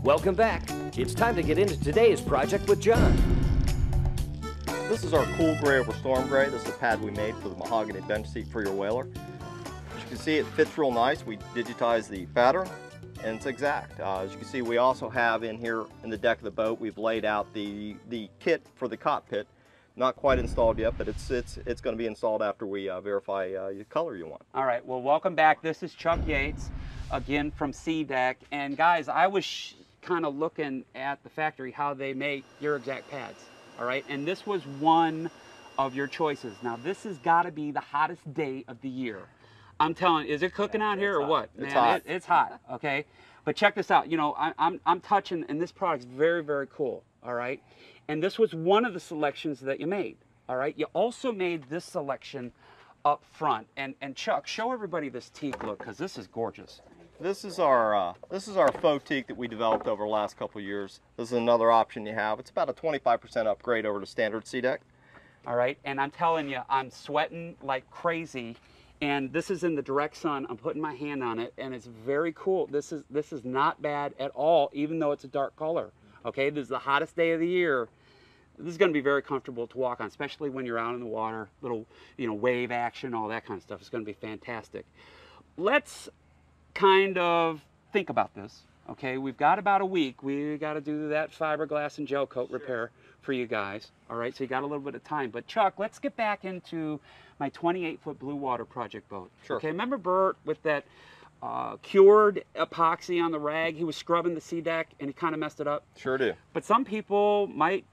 Welcome back. It's time to get into today's project with John. This is our cool gray over storm gray. This is the pad we made for the mahogany bench seat for your whaler. As you can see, it fits real nice. We digitized the pattern and it's exact. As you can see, we also have in here in the deck of the boat, we've laid out the kit for the cockpit. Not quite installed yet, but it's going to be installed after we verify your color you want. All right, well, welcome back. This is Chuck Yates, again from SeaDek. And guys, I was kind of looking at the factory, how they make your exact pads, all right? And this was one of your choices. Now, this has got to be the hottest day of the year. I'm telling you, is it cooking out here or what? It's hot. It's hot, okay? But check this out. You know, I'm touching, and this product's very, very cool, all right? And this was one of the selections that you made, all right? You also made this selection up front. And Chuck, show everybody this teak look, because this is gorgeous. This is our faux teak that we developed over the last couple of years. This is another option you have. It's about a 25% upgrade over to standard SeaDek. All right, and I'm telling you, I'm sweating like crazy. And this is in the direct sun. I'm putting my hand on it, and it's very cool. This is not bad at all, even though it's a dark color. Okay, this is the hottest day of the year. This is going to be very comfortable to walk on, especially when you're out in the water. Little, you know, wave action, all that kind of stuff. It's going to be fantastic. Let's kind of think about this. Okay, we've got about a week. We got to do that fiberglass and gel coat repair for you guys. All right, so you got a little bit of time. But Chuck, let's get back into my 28-foot Bluewater project boat. Sure. Okay, remember Bert with that cured epoxy on the rag? He was scrubbing the SeaDek and he kind of messed it up. Sure do. But some people might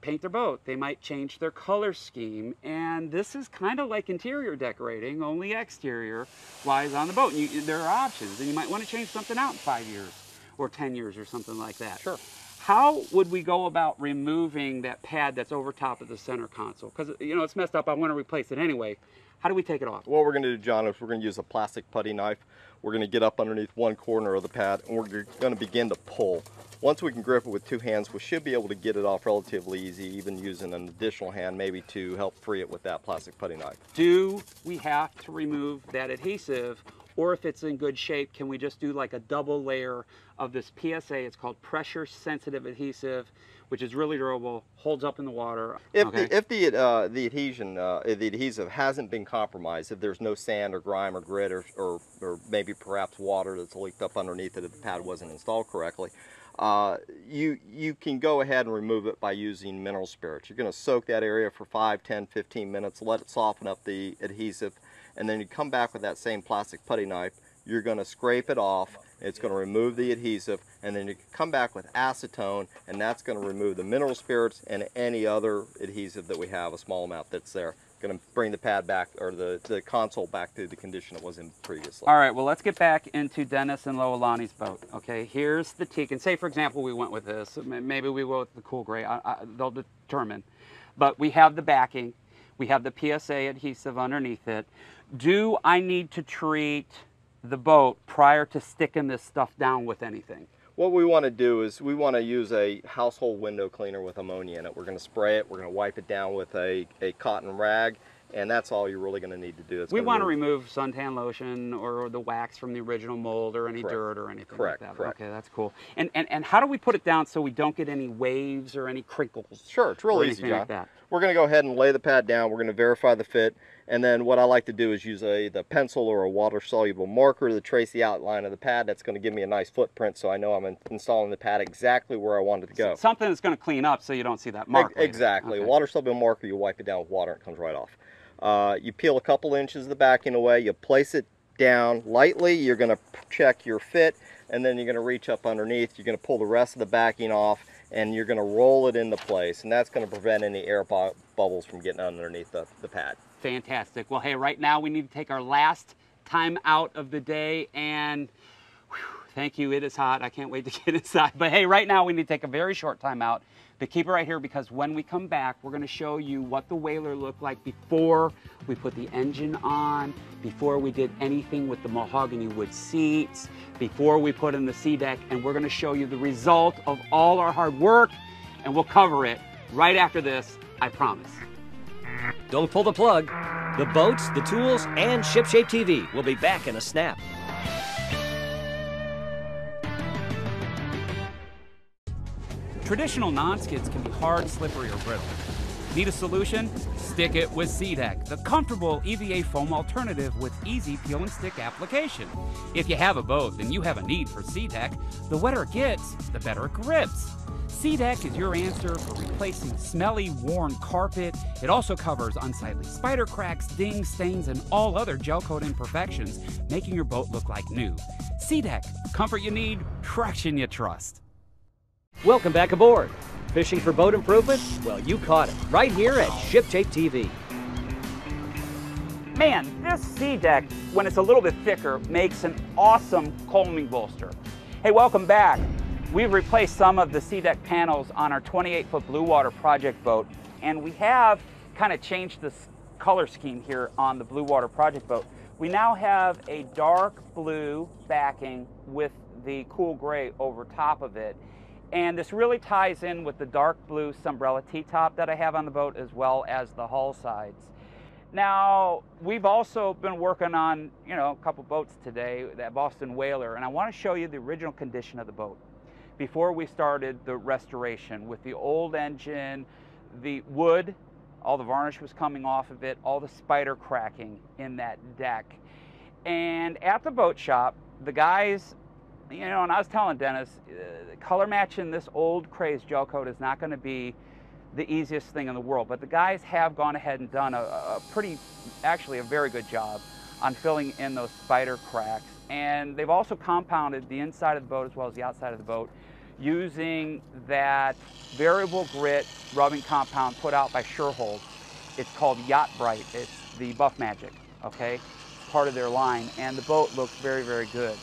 paint their boat. They might change their color scheme, and this is kind of like interior decorating, only exterior wise on the boat. And there are options, and you might want to change something out in 5 years or 10 years or something like that. Sure. How would we go about removing that pad that's over top of the center console? Because, you know, it's messed up. I want to replace it anyway. How do we take it off? What we're going to do, John, is we're going to use a plastic putty knife. We're going to get up underneath one corner of the pad, and we're going to begin to pull. Once we can grip it with two hands, we should be able to get it off relatively easy, even using an additional hand maybe to help free it with that plastic putty knife. Do we have to remove that adhesive, or if it's in good shape, can we just do like a double layer of this PSA? It's called pressure sensitive adhesive, which is really durable, holds up in the water. If the adhesive hasn't been compromised, if there's no sand or grime or grit or maybe perhaps water that's leaked up underneath it if the pad wasn't installed correctly, you can go ahead and remove it by using mineral spirits. You're going to soak that area for 5, 10, 15 minutes, let it soften up the adhesive, and then you come back with that same plastic putty knife. You're going to scrape it off. It's going to remove the adhesive, and then you come back with acetone, and that's going to remove the mineral spirits and any other adhesive that we have, a small amount that's there. Going to bring the pad back, or the console back to the condition it was in previously. All right, well, let's get back into Dennis and Loalani's boat. Okay, here's the teak, and say for example we went with this, maybe we go with the cool gray, they'll determine. But we have the backing, we have the PSA adhesive underneath it. Do I need to treat the boat prior to sticking this stuff down with anything? What we want to do is we want to use a household window cleaner with ammonia in it. We're going to spray it, we're going to wipe it down with a cotton rag, and that's all you're really going to need to do. We want to remove suntan lotion or the wax from the original mold or any dirt or anything like that. Correct. Okay, that's cool. And how do we put it down so we don't get any waves or any crinkles? Sure, it's real easy, John. Like that? We're going to go ahead and lay the pad down. We're going to verify the fit, and then what I like to do is use the pencil or a water-soluble marker to trace the outline of the pad. That's going to give me a nice footprint, so I know I'm installing the pad exactly where I want it to go. Something that's going to clean up so you don't see that mark. Exactly. Okay. A water-soluble marker, you wipe it down with water, and it comes right off. You peel a couple inches of the backing away, you place it down lightly, you're going to check your fit, and then you're going to reach up underneath, you're going to pull the rest of the backing off, and you're going to roll it into place, and that's going to prevent any air bubbles from getting underneath the pad. Fantastic. Well, hey, right now we need to take our last time out of the day, and thank you, it is hot. I can't wait to get inside. But hey, right now we need to take a very short time out. But keep it right here, because when we come back, we're going to show you what the whaler looked like before we put the engine on, before we did anything with the mahogany wood seats, before we put in the SeaDek, and we're going to show you the result of all our hard work, and we'll cover it right after this, I promise. Don't pull the plug. The boats, the tools, and ShipShape TV will be back in a snap. Traditional non-skids can be hard, slippery, or brittle. Need a solution? Stick it with SeaDek, the comfortable EVA foam alternative with easy peel and stick application. If you have a boat, then you have a need for SeaDek. The wetter it gets, the better it grips. SeaDek is your answer for replacing smelly, worn carpet. It also covers unsightly spider cracks, dings, stains, and all other gel coat imperfections, making your boat look like new. SeaDek, comfort you need, traction you trust. Welcome back aboard. Fishing for boat improvement? Well, you caught it right here at ShipShape TV. Man, this SeaDek, when it's a little bit thicker, makes an awesome combing bolster. Hey, welcome back. We've replaced some of the SeaDek panels on our 28-foot Bluewater project boat, and we have kind of changed the color scheme here on the Bluewater project boat. We now have a dark blue backing with the cool gray over top of it. And this really ties in with the dark blue Sunbrella T-top that I have on the boat, as well as the hull sides. Now, we've also been working on, a couple boats today, that Boston Whaler, and I want to show you the original condition of the boat before we started the restoration. With the old engine, the wood, all the varnish was coming off of it, all the spider cracking in that deck. And at the boat shop, the guys, and I was telling Dennis, color matching this old crazed gel coat is not going to be the easiest thing in the world, but the guys have gone ahead and done a very good job on filling in those spider cracks. And they've also compounded the inside of the boat as well as the outside of the boat using that variable grit rubbing compound put out by Surehold. It's called Yacht Bright. It's the Buff Magic, okay? It's part of their line, and the boat looks very, very good.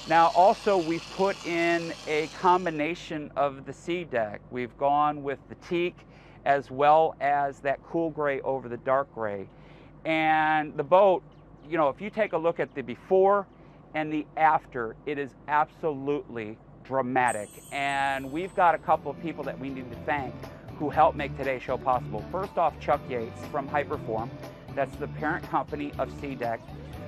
Now also we've put in a combination of the SeaDek. We've gone with the teak as well as that cool gray over the dark gray. And the boat, if you take a look at the before and the after, it is absolutely dramatic. And we've got a couple of people that we need to thank who helped make today's show possible. First off, Chuck Yates from Hyperform. That's the parent company of SeaDek.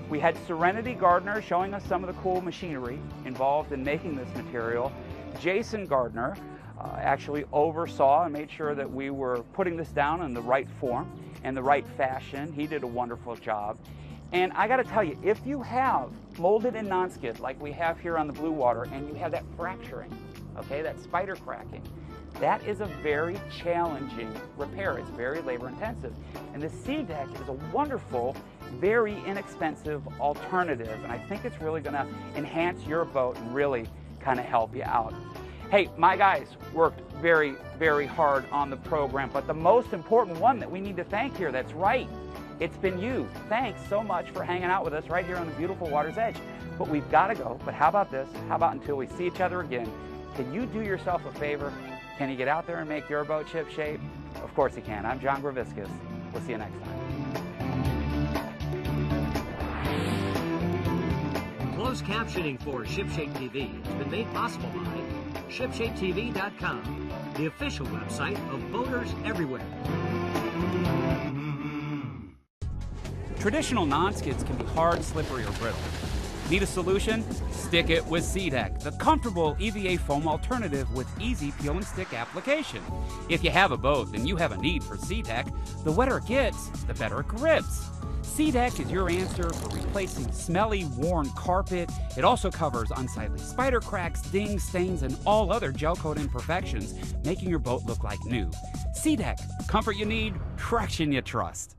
We had Serenity Gardner showing us some of the cool machinery involved in making this material. Jason Gardner actually oversaw and made sure that we were putting this down in the right form and the right fashion. He did a wonderful job. And I got to tell you, if you have molded and non-skid like we have here on the Bluewater, and you have that fracturing, okay, that spider cracking, that is a very challenging repair. It's very labor intensive. And the SeaDek is a wonderful, very inexpensive alternative. And I think it's really going to enhance your boat and really kind of help you out. Hey, my guys worked very, very hard on the program, but the most important one that we need to thank here, that's right, it's been you. Thanks so much for hanging out with us right here on the beautiful water's edge. But we've got to go. But how about this? How about until we see each other again, can you do yourself a favor? Can you get out there and make your boat ship shape? Of course you can. I'm John Graviscus. We'll see you next time. Closed captioning for ShipShape TV has been made possible by ShipShapeTV.com, the official website of boaters everywhere. Traditional non-skids can be hard, slippery, or brittle. Need a solution? Stick it with SeaDek, the comfortable EVA foam alternative with easy peel and stick application. If you have a boat, then you have a need for SeaDek. The wetter it gets, the better it grips. SeaDek is your answer for replacing smelly, worn carpet. It also covers unsightly spider cracks, dings, stains, and all other gel coat imperfections, making your boat look like new. SeaDek, comfort you need, traction you trust.